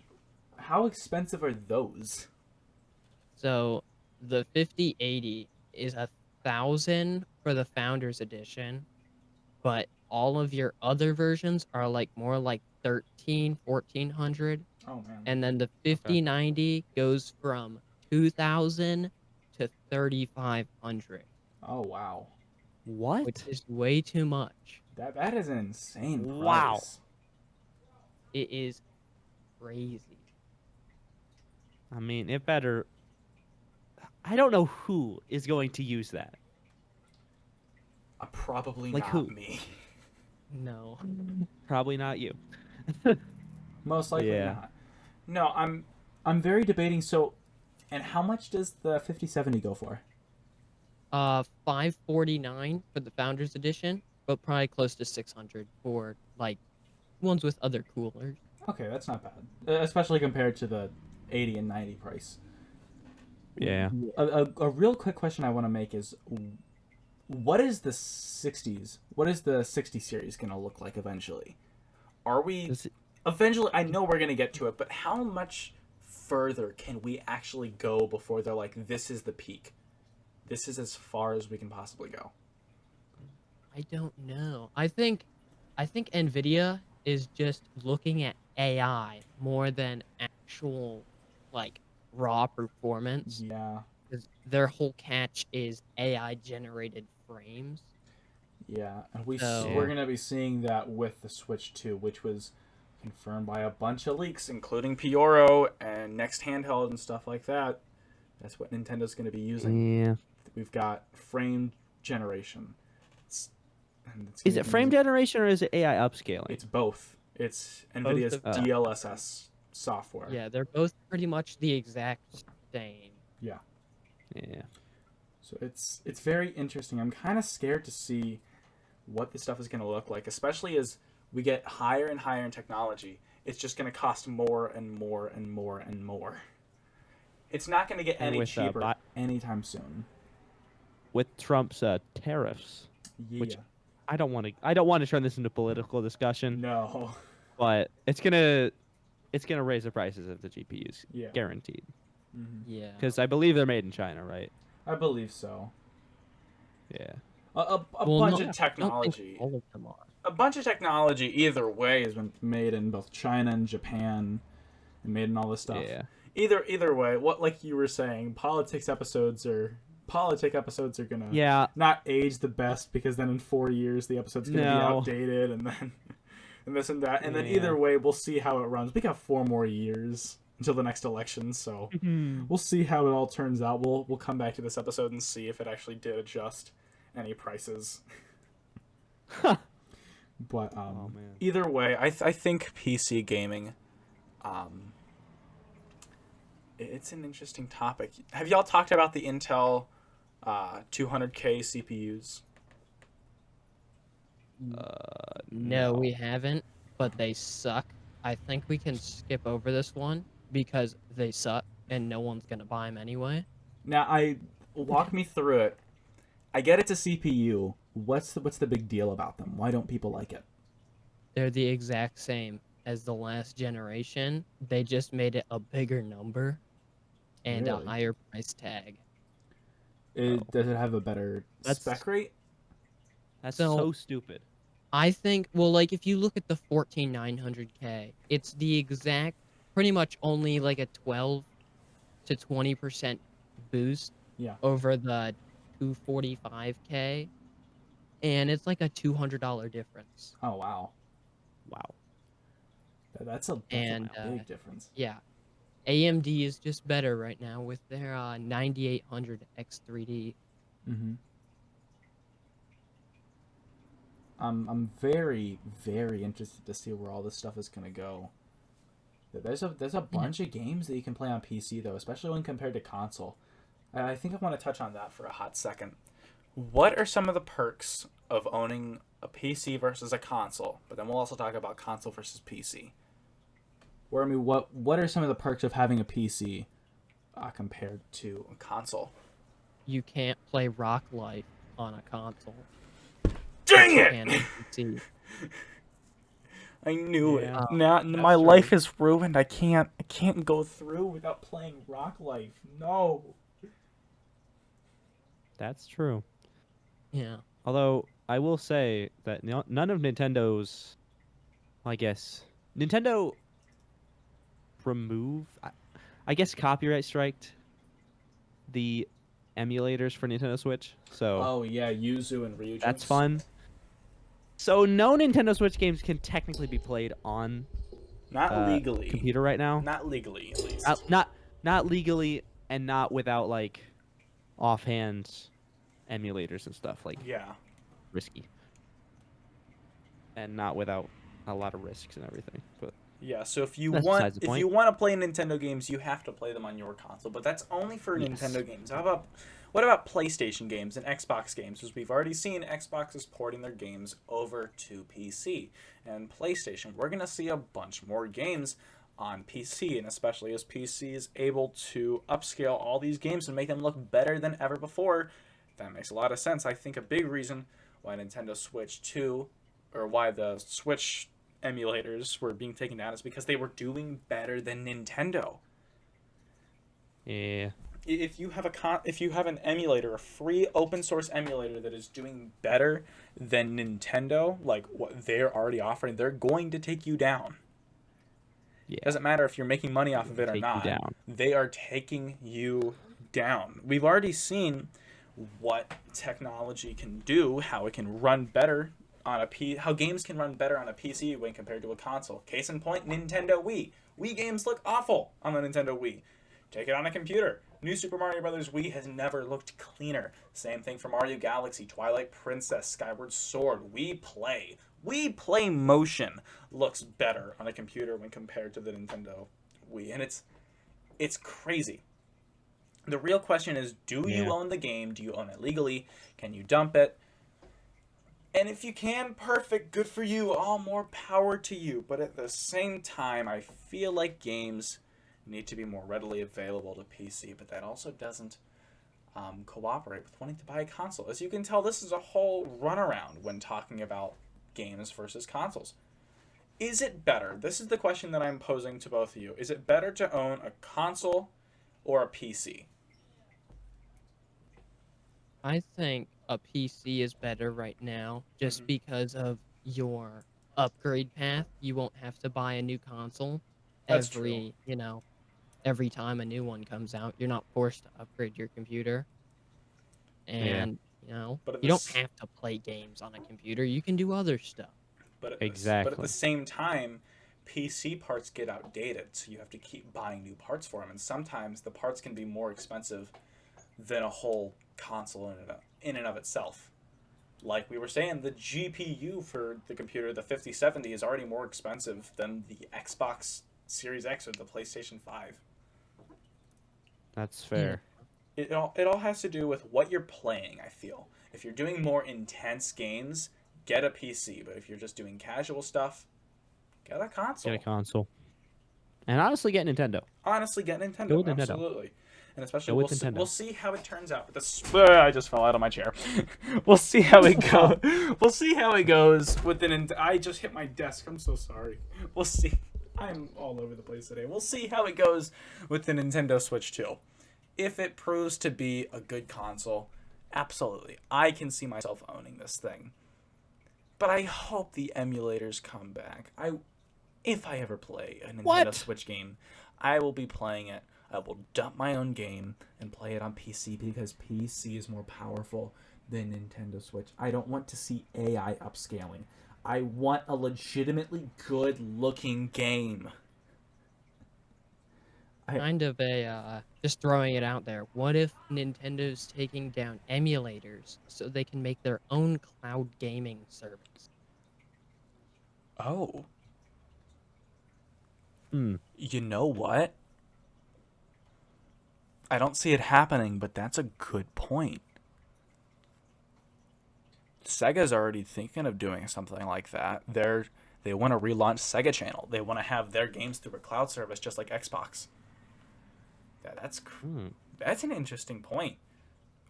How expensive are those? So the 5080 is 1,000 for the Founders Edition, but all of your other versions are like more like 1,400. Oh man. And then the 5090 goes from 2,000 to 3,500. Oh wow. What? Which is way too much. That is an insane price. Wow. It is crazy. I mean, it better. I don't know who is going to use that. Probably Like not who? me. No. Probably not you. Most likely Yeah. not. No, I'm very debating. So, and how much does the 5070 go for? 549 for the Founders Edition, but probably close to 600 for like ones with other coolers. Okay, that's not bad, especially compared to the 80 and 90 price. Yeah. A real quick question I want to make is, what is the 60s? What is the 60 series going to look like eventually? Are we eventually? I know we're going to get to it, but how much further can we actually go before they're like, this is the peak? This is as far as we can possibly go. I don't know. I think Nvidia is just looking at AI more than actual like raw performance. Yeah. Because their whole catch is AI generated frames. Yeah, and we're So- going to be seeing that with the Switch 2, which was confirmed by a bunch of leaks, including Pioro and Next Handheld and stuff like that. That's what Nintendo's going to be using. Yeah. We've got frame generation. Is it frame generation or is it AI upscaling? It's both. It's NVIDIA's of them. DLSS software. Yeah, they're both pretty much the exact same. Yeah. Yeah. So it's very interesting. I'm kind of scared to see what this stuff is going to look like, especially as we get higher and higher in technology. It's just going to cost more and more and more and more. It's not going to get any cheaper anytime soon. With Trump's tariffs, Yeah. which I don't want to turn this into political discussion. No. But it's gonna raise the prices of the GPUs, Yeah. guaranteed. Mm-hmm. Yeah. Because I believe they're made in China, right? I believe so. Yeah. A bunch of technology. All of them are. A bunch of technology either way has been made in both China and Japan, and made in all this stuff. Yeah. Either way, what like you were saying, politic episodes are gonna not age the best, because then in 4 years the episode's gonna be outdated, and then and this and that, and then either way we'll see how it runs. We got 4 more years until the next election, so we'll see how it all turns out. We'll come back to this episode and see if it actually did adjust any prices. But either way, I think PC gaming, it's an interesting topic. Have y'all talked about the Intel 200K CPUs? No, we haven't, but they suck. I think we can skip over this one because they suck and no one's gonna buy them anyway. Now, walk me through it. I get it's a CPU. What's the big deal about them? Why don't people like it? They're the exact same as the last generation. They just made it a bigger number and Really? a higher price tag. Does it have a better spec rate? That's so stupid. I think, well, like, if you look at the 14900K, it's the exact, pretty much only like a 12 to 20% boost over the 245K, and it's like a $200 difference. Oh, wow. Wow. That's a big difference. Yeah. AMD is just better right now with their 9800 X3D. Mm-hmm. I'm very, very interested to see where all this stuff is gonna go. There's a bunch of games that you can play on PC though, especially when compared to console. I think I want to touch on that for a hot second. What are some of the perks of owning a PC versus a console? But then we'll also talk about console versus PC. Wormy, what are some of the perks of having a PC compared to a console? You can't play Rock Life on a console. Dang it! I knew it. Now my life is ruined. I can't go through without playing Rock Life. No. That's true. Yeah. Although I will say that none of Nintendo's, I guess, Nintendo I guess copyright striked the emulators for Nintendo Switch. So oh yeah, Yuzu and Ryujin. That's fun. So no Nintendo Switch games can technically be played on not legally computer right now. Not legally, at least. Not legally, and not without like offhand emulators and stuff like risky, and not without a lot of risks and everything. But yeah, so if you want to play Nintendo games, you have to play them on your console. But that's only for Nintendo games. What about PlayStation games and Xbox games? Because we've already seen Xbox is porting their games over to PC. And PlayStation, we're going to see a bunch more games on PC, and especially as PC is able to upscale all these games and make them look better than ever before. That makes a lot of sense. I think a big reason why Nintendo Switch 2, or why the Switch emulators were being taken down, is because they were doing better than Nintendo. Yeah. If you have an emulator, a free open source emulator that is doing better than Nintendo, like what they're already offering, they're going to take you down. Yeah. It doesn't matter if you're making money off of it or not. They are taking you down. We've already seen what technology can do, how it can run better on how games can run better on a PC when compared to a console. Case in point, Nintendo Wii. Wii games look awful on the Nintendo Wii. Take it on a computer. New Super Mario Bros. Wii has never looked cleaner. Same thing for Mario Galaxy, Twilight Princess, Skyward Sword. Wii Play Motion looks better on a computer when compared to the Nintendo Wii. And it's crazy. The real question is, do you own the game? Do you own it legally? Can you dump it? And if you can, perfect, good for you. All more power to you. But at the same time, I feel like games need to be more readily available to PC, but that also doesn't cooperate with wanting to buy a console. As you can tell, this is a whole runaround when talking about games versus consoles. Is it better? This is the question that I'm posing to both of you. Is it better to own a console or a PC? I think a PC is better right now just because of your upgrade path. You won't have to buy a new console every time a new one comes out. You're not forced to upgrade your computer. And, you don't have to play games on a computer. You can do other stuff. But at the same time, PC parts get outdated, so you have to keep buying new parts for them. And sometimes the parts can be more expensive than a whole console in and of itself. Like we were saying, the GPU for the computer, the 5070, is already more expensive than the Xbox Series X or the PlayStation 5. That's fair. It all has to do with what you're playing, I feel. If you're doing more intense games, get a PC. But if you're just doing casual stuff, get a console. And honestly, get Nintendo. Absolutely. And especially, we'll see how it turns out. I just fell out of my chair. We'll see how it goes. We'll see how it goes with I just hit my desk. I'm so sorry. We'll see. I'm all over the place today. We'll see how it goes with the Nintendo Switch 2. If it proves to be a good console, absolutely. I can see myself owning this thing. But I hope the emulators come back. If I ever play a Nintendo Switch game, I will be playing it. I will dump my own game and play it on PC because PC is more powerful than Nintendo Switch. I don't want to see AI upscaling. I want a legitimately good-looking game. Kind of just throwing it out there. What if Nintendo's taking down emulators so they can make their own cloud gaming service? Oh. You know what? I don't see it happening, but that's a good point. Sega's already thinking of doing something like that. They want to relaunch Sega Channel. They want to have their games through a cloud service just like Xbox. That's an interesting point.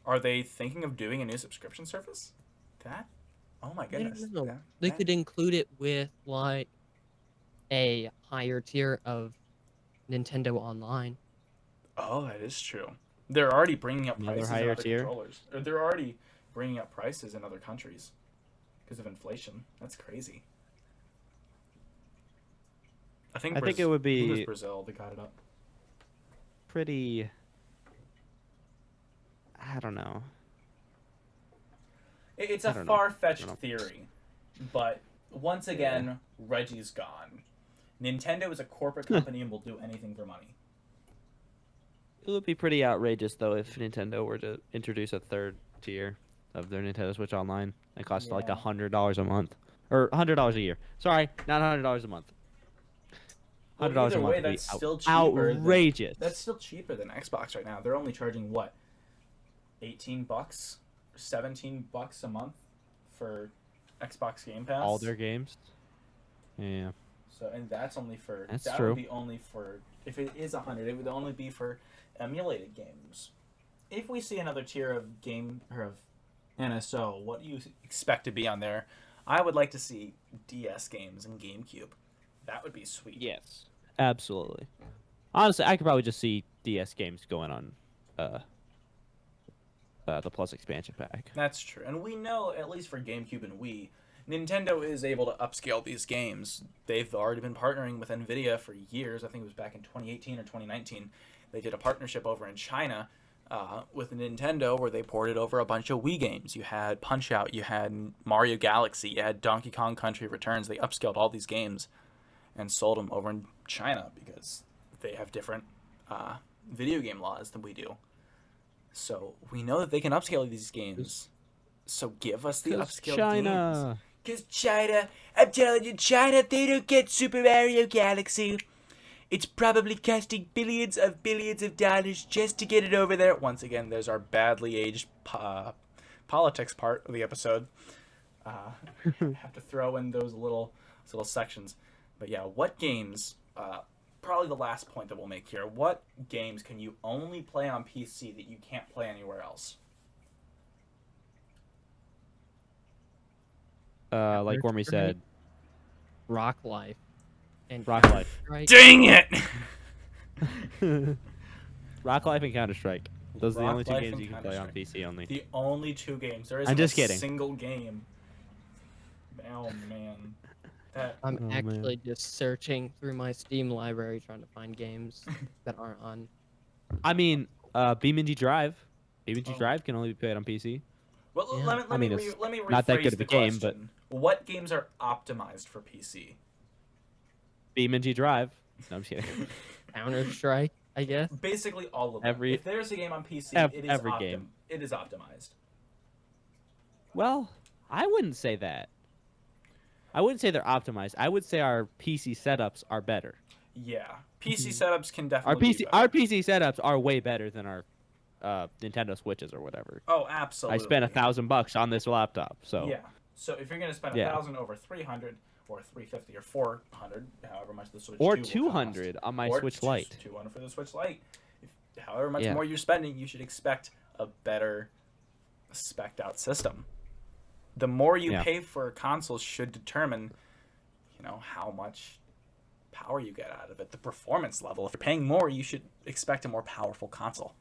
Are they thinking of doing a new subscription service? Oh my goodness. They could include it with like a higher tier of Nintendo Online. Oh, that is true. They're already bringing up prices in higher other tier? controllers. Or they're already bringing up prices in other countries because of inflation. That's crazy. I think it would be it was Brazil that got it up. Pretty. I don't know. It's a far-fetched theory, but once again, Reggie's gone. Nintendo is a corporate company and will do anything for money. It would be pretty outrageous, though, if Nintendo were to introduce a third tier of their Nintendo Switch Online. It costs like $100 a month. Or $100 a year. Sorry, not $100 a month. $100 a month. That's still cheaper. Outrageous. That's still cheaper than Xbox right now. They're only charging, what, $18? $17 a month for Xbox Game Pass? All their games? Yeah. So, and that's only for... That's that true. would be only for... If it is $100, it would only be for emulated games. If we see another tier of game... or of NSO, what do you expect to be on there? I would like to see DS games and GameCube. That would be sweet. Yes. Absolutely. Honestly, I could probably just see DS games going on the Plus expansion pack. That's true. And we know, at least for GameCube and Wii, Nintendo is able to upscale these games. They've already been partnering with NVIDIA for years. I think it was back in 2018 or 2019. They did a partnership over in China with Nintendo where they ported over a bunch of Wii games. You had Punch-Out, you had Mario Galaxy, you had Donkey Kong Country Returns. They upscaled all these games and sold them over in China because they have different video game laws than we do. So we know that they can upscale these games. So give us the upscale games. Because China, I'm telling you, China, they don't get Super Mario Galaxy. It's probably costing billions of dollars just to get it over there. Once again, there's our badly aged politics part of the episode. Have to throw in those little sections. But yeah, what games, probably the last point that we'll make here, what games can you only play on PC that you can't play anywhere else? Like Wormy said. Rock Life. And Rock Life. Dang it! Rock Life and Counter-Strike. Those are the Rock only two Life games and you can play on PC only. The only two games. There isn't I'm just a kidding. single game. Oh, man. I'm actually just searching through my Steam library trying to find games that aren't on. I mean, BeamNG Drive. BeamNG Drive can only be played on PC. Well, Yeah. let me rephrase not that good of the a game, question. What games are optimized for PC? BeamNG Drive. No, I'm just kidding. Counter-Strike, I guess. Basically all of them. If there's a game on PC, it is optimized. Well, I wouldn't say that. I wouldn't say they're optimized. I would say our PC setups are better. Yeah, PC setups can definitely be better. Our PC setups are way better than our Nintendo Switches or whatever. Oh, absolutely. I spent $1,000 on this laptop, so yeah. So if you're gonna spend $1,000 over 300 or 350 or 400, however much the Switch or 2 will 200 cost, on my or Switch Lite. 200 for the Switch Lite. However much more you're spending, you should expect a better spec'd out system. The more you pay for a console should determine, how much power you get out of it, the performance level. If you're paying more, you should expect a more powerful console.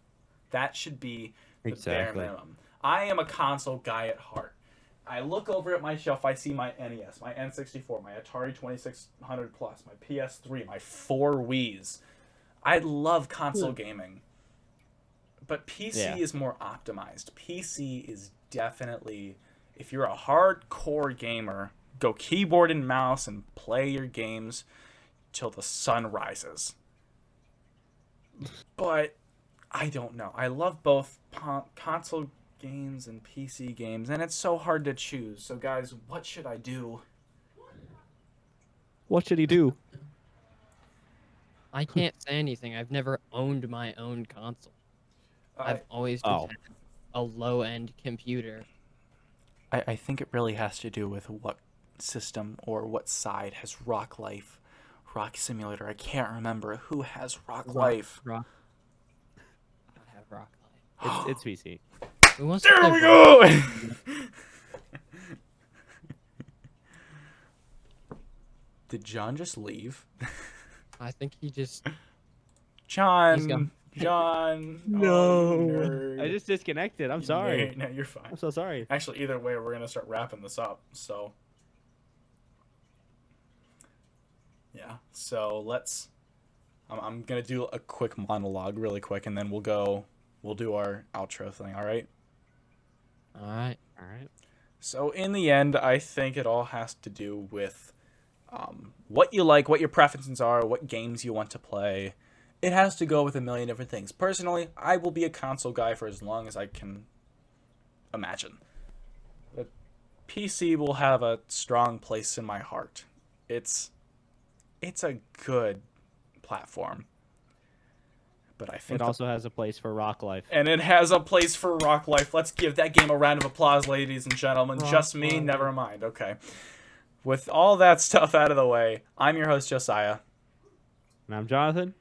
That should be the bare minimum. I am a console guy at heart. I look over at my shelf, I see my NES, my N64, my Atari 2600 Plus, my PS3, my 4 Wiis. I love console gaming. But PC is more optimized. PC is definitely, if you're a hardcore gamer, go keyboard and mouse and play your games till the sun rises. But I don't know. I love both console games and PC games, and it's so hard to choose. So guys, what should I do? What should he do? I can't say anything. I've never owned my own console. I've always just had a low-end computer. I think it really has to do with what system or what side has Rock Life, Rock Simulator. I can't remember who has Rock Life. I have Rock Life. It's PC. There we go! Did John just leave? I think he just... John! No. Oh, I just disconnected. I'm sorry. No, you're fine. I'm so sorry. Actually, either way, we're going to start wrapping this up. So, yeah. So, let's... I'm going to do a quick monologue really quick, and then we'll do our outro thing, all right? All right. So, in the end, I think it all has to do with what you like, what your preferences are, what games you want to play. It has to go with a million different things. Personally, I will be a console guy for as long as I can imagine. The PC will have a strong place in my heart. It's a good platform. But I think it also has a place for Rock Life. And it has a place for Rock Life. Let's give that game a round of applause, ladies and gentlemen. Just me? Never mind. Okay. With all that stuff out of the way, I'm your host, Josiah. And I'm Jonathan.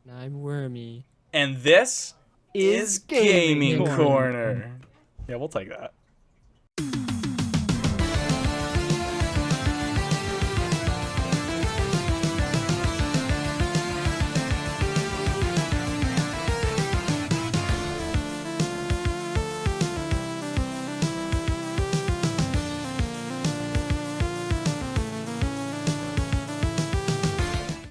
And I'm Wormy. And this is Gaming Corner. Yeah, we'll take that.